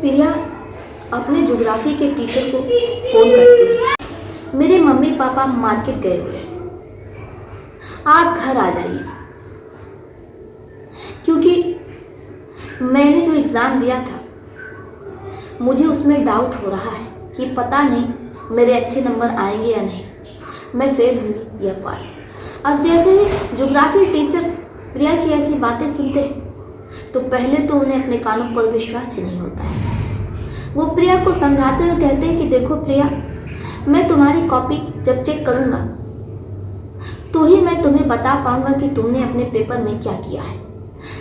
प्रिया अपने ज्योग्राफी के टीचर को फ़ोन करती है। मेरे मम्मी पापा मार्केट गए हुए हैं, आप घर आ जाइए, क्योंकि मैंने जो एग्ज़ाम दिया था मुझे उसमें डाउट हो रहा है कि पता नहीं मेरे अच्छे नंबर आएंगे या नहीं, मैं फेल होंगी या पास। अब जैसे ही ज्योग्राफी टीचर प्रिया की ऐसी बातें सुनते हैं तो पहले तो उन्हें अपने कानों पर विश्वास ही नहीं होता है। वो प्रिया को समझाते हुए कहते हैं कि देखो प्रिया, मैं तुम्हारी कॉपी जब चेक करूँगा तो ही मैं तुम्हें बता पाऊँगा कि तुमने अपने पेपर में क्या किया है।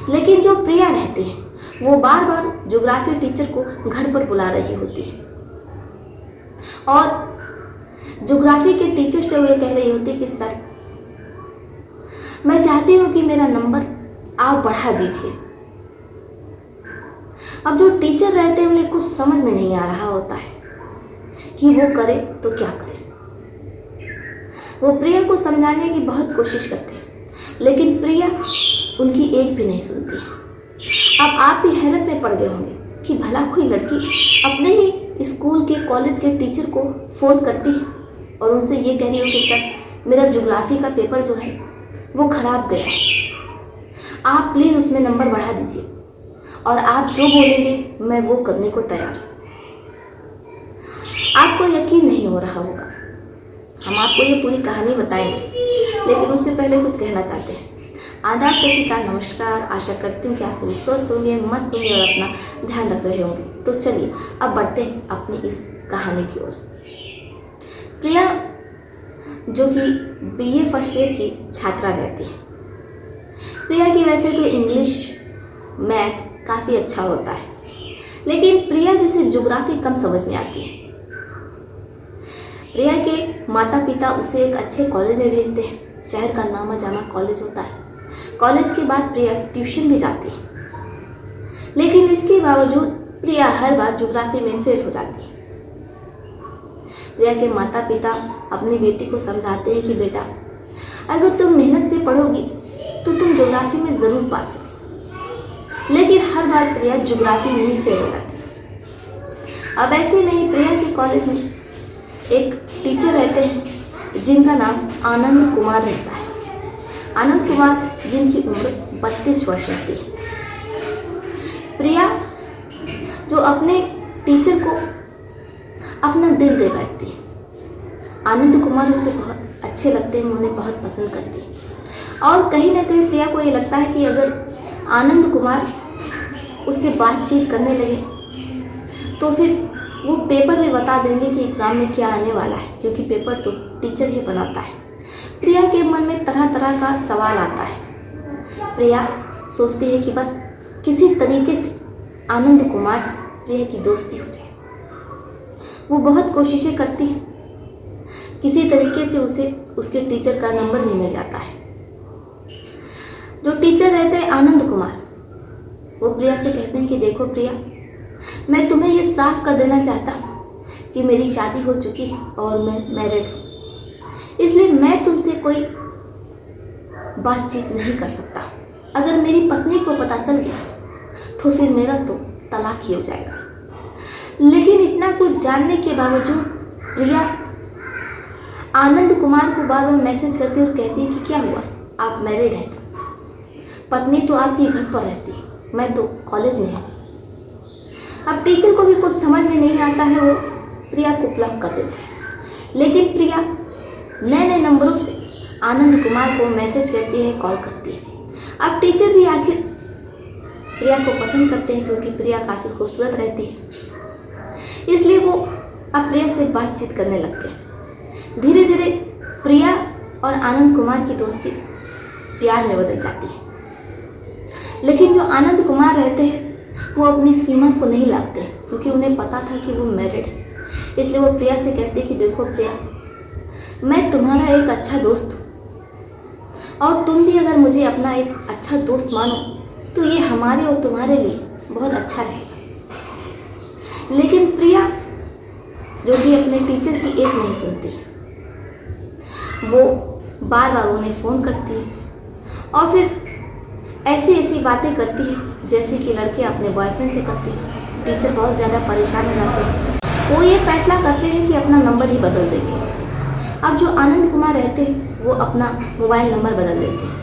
लेकिन जो प्रिया रहती है वो बार बार ज्योग्राफी टीचर को घर पर बुला रही होती है और ज्योग्राफी के टीचर से वो ये कह रही होती है कि सर, मैं चाहती हूँ कि मेरा नंबर आप बढ़ा दीजिए। अब जो टीचर रहते हैं उन्हें कुछ समझ में नहीं आ रहा होता है कि वो करे तो क्या करे। वो प्रिया को समझाने की बहुत कोशिश करते हैं, लेकिन प्रिया उनकी एक भी नहीं सुनती। अब आप भी हैरत में पड़ गए होंगे कि भला कोई लड़की अपने ही स्कूल के कॉलेज के टीचर को फ़ोन करती है और उनसे ये कह रही हो कि सर, मेरा ज्योग्राफी का पेपर जो है वो ख़राब गया है, आप प्लीज़ उसमें नंबर बढ़ा दीजिए और आप जो बोलेंगे मैं वो करने को तैयार हूँ। आपको यकीन नहीं हो रहा होगा, हम आपको ये पूरी कहानी बताएंगे, लेकिन उससे पहले कुछ कहना चाहते हैं। आदाब, सत श्री अकाल, नमस्कार। आशा करती हूँ कि आप सभी स्वस्थ होंगे, मस्त होंगे और अपना ध्यान रख रहे होंगे। तो चलिए अब बढ़ते हैं अपनी इस कहानी की ओर। प्रिया जो कि बीए फर्स्ट ईयर की छात्रा रहती है। प्रिया की वैसे तो इंग्लिश मैथ काफ़ी अच्छा होता है, लेकिन प्रिया जैसे ज्योग्राफी कम समझ में आती है। प्रिया के माता पिता उसे एक अच्छे कॉलेज में भेजते हैं। शहर का नामा जामा कॉलेज होता है। कॉलेज के बाद प्रिया ट्यूशन भी जाती है, लेकिन इसके बावजूद प्रिया हर बार ज्योग्राफी में फेल हो जाती है। प्रिया के माता पिता अपनी बेटी को समझाते हैं कि बेटा, अगर तुम मेहनत से पढ़ोगी तो तुम ज्योग्राफी में ज़रूर पास होगी, लेकिन हर बार प्रिया ज्योग्राफी में ही फेल हो जाती है। अब ऐसे में ही प्रिया के कॉलेज में एक टीचर रहते हैं जिनका नाम आनंद कुमार रहता है। आनंद कुमार जिनकी उम्र 32 वर्ष रहती है। प्रिया जो अपने टीचर को अपना दिल दे बैठती है। आनंद कुमार उसे बहुत अच्छे लगते हैं, उन्हें बहुत पसंद करती है और कहीं ना कहीं प्रिया को ये लगता है कि अगर आनंद कुमार उससे बातचीत करने लगे तो फिर वो पेपर में बता देंगे कि एग्ज़ाम में क्या आने वाला है, क्योंकि पेपर तो टीचर ही बनाता है। प्रिया के मन में तरह तरह का सवाल आता है। प्रिया सोचती है कि बस किसी तरीके से आनंद कुमार से प्रिया की दोस्ती हो जाए। वो बहुत कोशिशें करती है, किसी तरीके से उसे उसके टीचर का नंबर भी मिल जाता है। जो टीचर रहते हैं आनंद कुमार, वो प्रिया से कहते हैं कि देखो प्रिया, मैं तुम्हें ये साफ कर देना चाहता हूँ कि मेरी शादी हो चुकी है और मैं मैरिड हूँ, इसलिए मैं तुमसे कोई बातचीत नहीं कर सकता। अगर मेरी पत्नी को पता चल गया तो फिर मेरा तो तलाक ही हो जाएगा। लेकिन इतना कुछ जानने के बावजूद प्रिया आनंद कुमार को बार बार मैसेज करती और कहती है कि क्या हुआ, आप मैरिड हैं, पत्नी तो आपकी घर पर रहती है, मैं तो कॉलेज में हूँ। अब टीचर को भी कुछ समझ में नहीं आता है, वो प्रिया को ब्लॉक कर देते हैं। लेकिन प्रिया नए नए नंबरों से आनंद कुमार को मैसेज करती है, कॉल करती है। अब टीचर भी आखिर प्रिया को पसंद करते हैं, क्योंकि प्रिया काफ़ी खूबसूरत रहती है, इसलिए वो अब प्रिया से बातचीत करने लगते हैं। धीरे धीरे प्रिया और आनंद कुमार की दोस्ती प्यार में बदल जाती है। लेकिन जो आनंद कुमार रहते हैं वो अपनी सीमा को नहीं लाते, क्योंकि उन्हें पता था कि वो मैरिड है। इसलिए वो प्रिया से कहते कि देखो प्रिया, मैं तुम्हारा एक अच्छा दोस्त हूँ और तुम भी अगर मुझे अपना एक अच्छा दोस्त मानो तो ये हमारे और तुम्हारे लिए बहुत अच्छा रहेगा। लेकिन प्रिया जो कि अपने टीचर की एक नहीं सुनती, वो बार बार उन्हें फ़ोन करती है और फिर ऐसी ऐसी बातें करती है जैसे कि लड़के अपने बॉयफ्रेंड से करती हैं। टीचर बहुत ज़्यादा परेशान हो जाते हैं। वो ये फैसला करते हैं कि अपना नंबर ही बदल देंगे। अब जो आनंद कुमार रहते हैं वो अपना मोबाइल नंबर बदल देते हैं।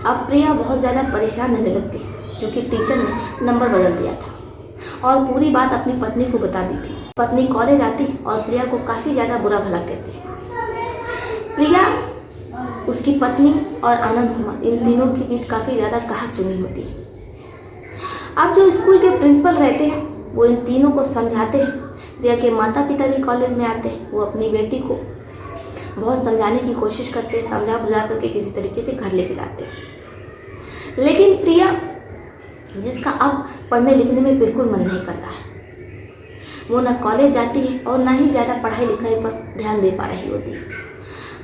अब प्रिया बहुत ज़्यादा परेशान रहने लगती क्योंकि टीचर ने नंबर बदल दिया था और पूरी बात अपनी पत्नी को बता दी थी। पत्नी कॉलेज आती और प्रिया को काफ़ी ज़्यादा बुरा भला कहती। प्रिया, उसकी पत्नी और आनंद कुमार, इन तीनों के बीच काफ़ी ज़्यादा कहा-सुनी होती है। अब जो स्कूल के प्रिंसिपल रहते हैं वो इन तीनों को समझाते हैं। प्रिया के माता पिता भी कॉलेज में आते हैं। वो अपनी बेटी को बहुत समझाने की कोशिश करते हैं, समझा बुझा करके किसी तरीके से घर लेके जाते हैं। लेकिन प्रिया, जिसका अब पढ़ने लिखने में बिल्कुल मन नहीं करता है, वो ना कॉलेज जाती है और ना ही ज़्यादा पढ़ाई लिखाई पर ध्यान दे पा रही होती है।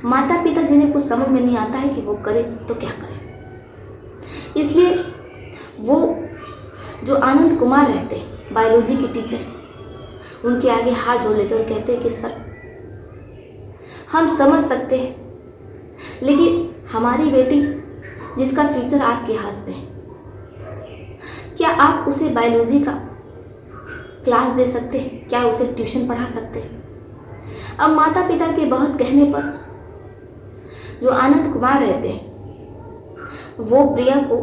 माता पिता जिन्हें कुछ समझ में नहीं आता है कि वो करे तो क्या करे, इसलिए वो जो आनंद कुमार रहते हैं बायोलॉजी के टीचर, उनके आगे हाथ जोड़ लेते और कहते हैं कि सर, हम समझ सकते हैं, लेकिन हमारी बेटी जिसका फ्यूचर आपके हाथ में है, क्या आप उसे बायोलॉजी का क्लास दे सकते हैं? क्या उसे ट्यूशन पढ़ा सकते हैं? अब माता पिता के बहुत कहने पर जो आनंद कुमार रहते हैं वो प्रिया को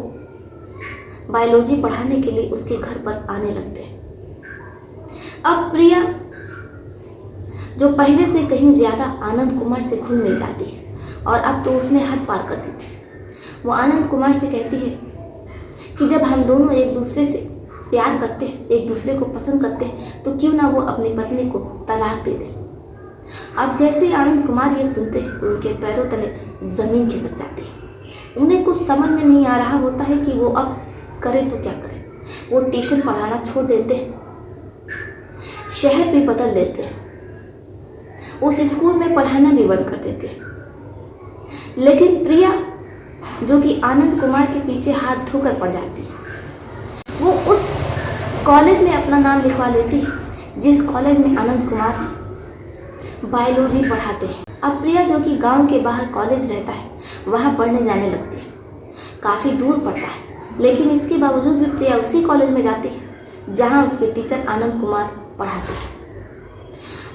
बायोलॉजी पढ़ाने के लिए उसके घर पर आने लगते हैं। अब प्रिया, जो पहले से कहीं ज़्यादा आनंद कुमार से घुल मिल जाती है और अब तो उसने हद पार कर दी थी, वो आनंद कुमार से कहती है कि जब हम दोनों एक दूसरे से प्यार करते हैं, एक दूसरे को पसंद करते हैं, तो क्यों ना वो अपनी पत्नी को तलाक दे दें। अब जैसे ही आनंद कुमार ये सुनते हैं तो उनके पैरों तले ज़मीन खिसक जाती है। उन्हें कुछ समझ में नहीं आ रहा होता है कि वो अब करे तो क्या करे। वो ट्यूशन पढ़ाना छोड़ देते हैं, शहर भी बदल देते हैं, उस स्कूल में पढ़ाना भी बंद कर देते हैं। लेकिन प्रिया, जो कि आनंद कुमार के पीछे हाथ धोकर पड़ जाती है, वो उस कॉलेज में अपना नाम लिखवा लेती है जिस कॉलेज में आनंद कुमार बायोलॉजी पढ़ाते हैं। अब प्रिया, जो कि गांव के बाहर कॉलेज रहता है, वहां पढ़ने जाने लगती है। काफ़ी दूर पड़ता है, लेकिन इसके बावजूद भी प्रिया उसी कॉलेज में जाती है जहां उसके टीचर आनंद कुमार पढ़ाते हैं।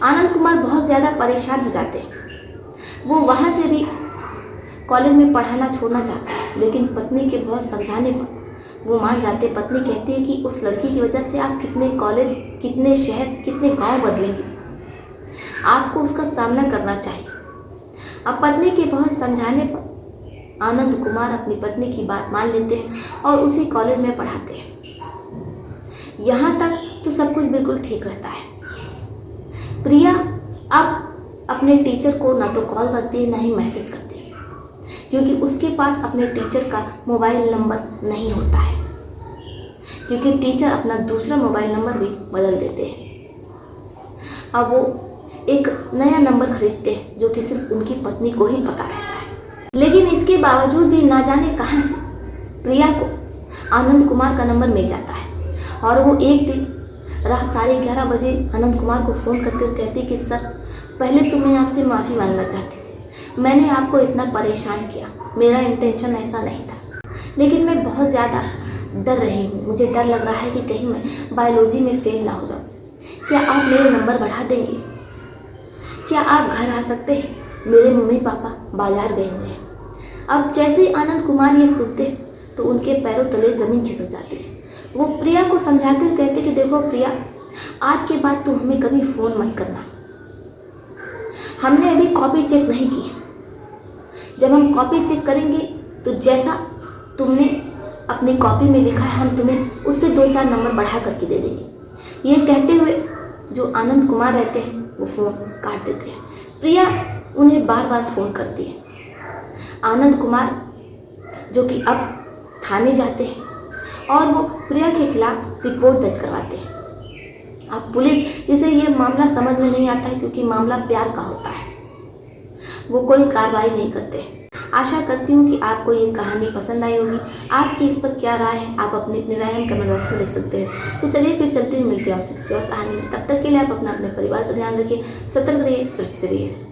आनंद कुमार बहुत ज़्यादा परेशान हो जाते हैं। वो वहाँ से भी कॉलेज में पढ़ाना छोड़ना चाहते हैं, लेकिन पत्नी के बहुत समझाने पर वो मान जाते हैं। पत्नी कहती है कि उस लड़की की वजह से आप कितने कॉलेज, कितने शहर, कितने गांव बदलेंगे, आपको उसका सामना करना चाहिए। अब पत्नी के बहुत समझाने पर आनंद कुमार अपनी पत्नी की बात मान लेते हैं और उसी कॉलेज में पढ़ाते हैं। यहाँ तक तो सब कुछ बिल्कुल ठीक रहता है। प्रिया अब अपने टीचर को ना तो कॉल करती है ना ही मैसेज करती है, क्योंकि उसके पास अपने टीचर का मोबाइल नंबर नहीं होता है, क्योंकि टीचर अपना दूसरा मोबाइल नंबर भी बदल देते हैं। अब वो एक नया नंबर खरीदते हैं जो कि सिर्फ उनकी पत्नी को ही पता रहता है। लेकिन इसके बावजूद भी ना जाने कहां से प्रिया को आनंद कुमार का नंबर मिल जाता है और वो एक दिन रात 11:30 बजे आनंद कुमार को फ़ोन करते हुए कहती कि सर, पहले तो मैं आपसे माफ़ी मांगना चाहती हूँ। मैंने आपको इतना परेशान किया, मेरा इंटेंशन ऐसा नहीं था, लेकिन मैं बहुत ज़्यादा डर रही हूँ। मुझे डर लग रहा है कि कहीं मैं बायोलॉजी में फेल ना हो जाऊँ। क्या आप मेरे नंबर बढ़ा देंगे? क्या आप घर आ सकते हैं? मेरे मम्मी पापा बाजार गए हुए हैं। अब जैसे ही आनंद कुमार ये सुनते तो उनके पैरों तले ज़मीन खिसक जाती है। वो प्रिया को समझाते हुए कहते कि देखो प्रिया, आज के बाद तुम हमें कभी फ़ोन मत करना। हमने अभी कॉपी चेक नहीं की। जब हम कॉपी चेक करेंगे तो जैसा तुमने अपनी कॉपी में लिखा है, हम तुम्हें उससे 2-4 नंबर बढ़ा करके दे देंगे। ये कहते हुए जो आनंद कुमार रहते हैं वो फ़ोन काट देते हैं। प्रिया उन्हें बार बार फ़ोन करती है। आनंद कुमार, जो कि अब थाने जाते हैं और वो प्रिया के खिलाफ रिपोर्ट दर्ज करवाते हैं। अब पुलिस, इसे ये मामला समझ में नहीं आता है क्योंकि मामला प्यार का होता है, वो कोई कार्रवाई नहीं करते। आशा करती हूँ कि आपको ये कहानी पसंद आई होगी। आपकी इस पर क्या राय है, आप अपनी राय हम कमेंट बॉक्स में लिख सकते हैं। तो चलिए फिर चलते हुए मिलते हैं आपसे किसी और कहानी में। तब तक के लिए आप अपने परिवार का ध्यान रखिए, सतर्क रहिए, सुरक्षित रहिए।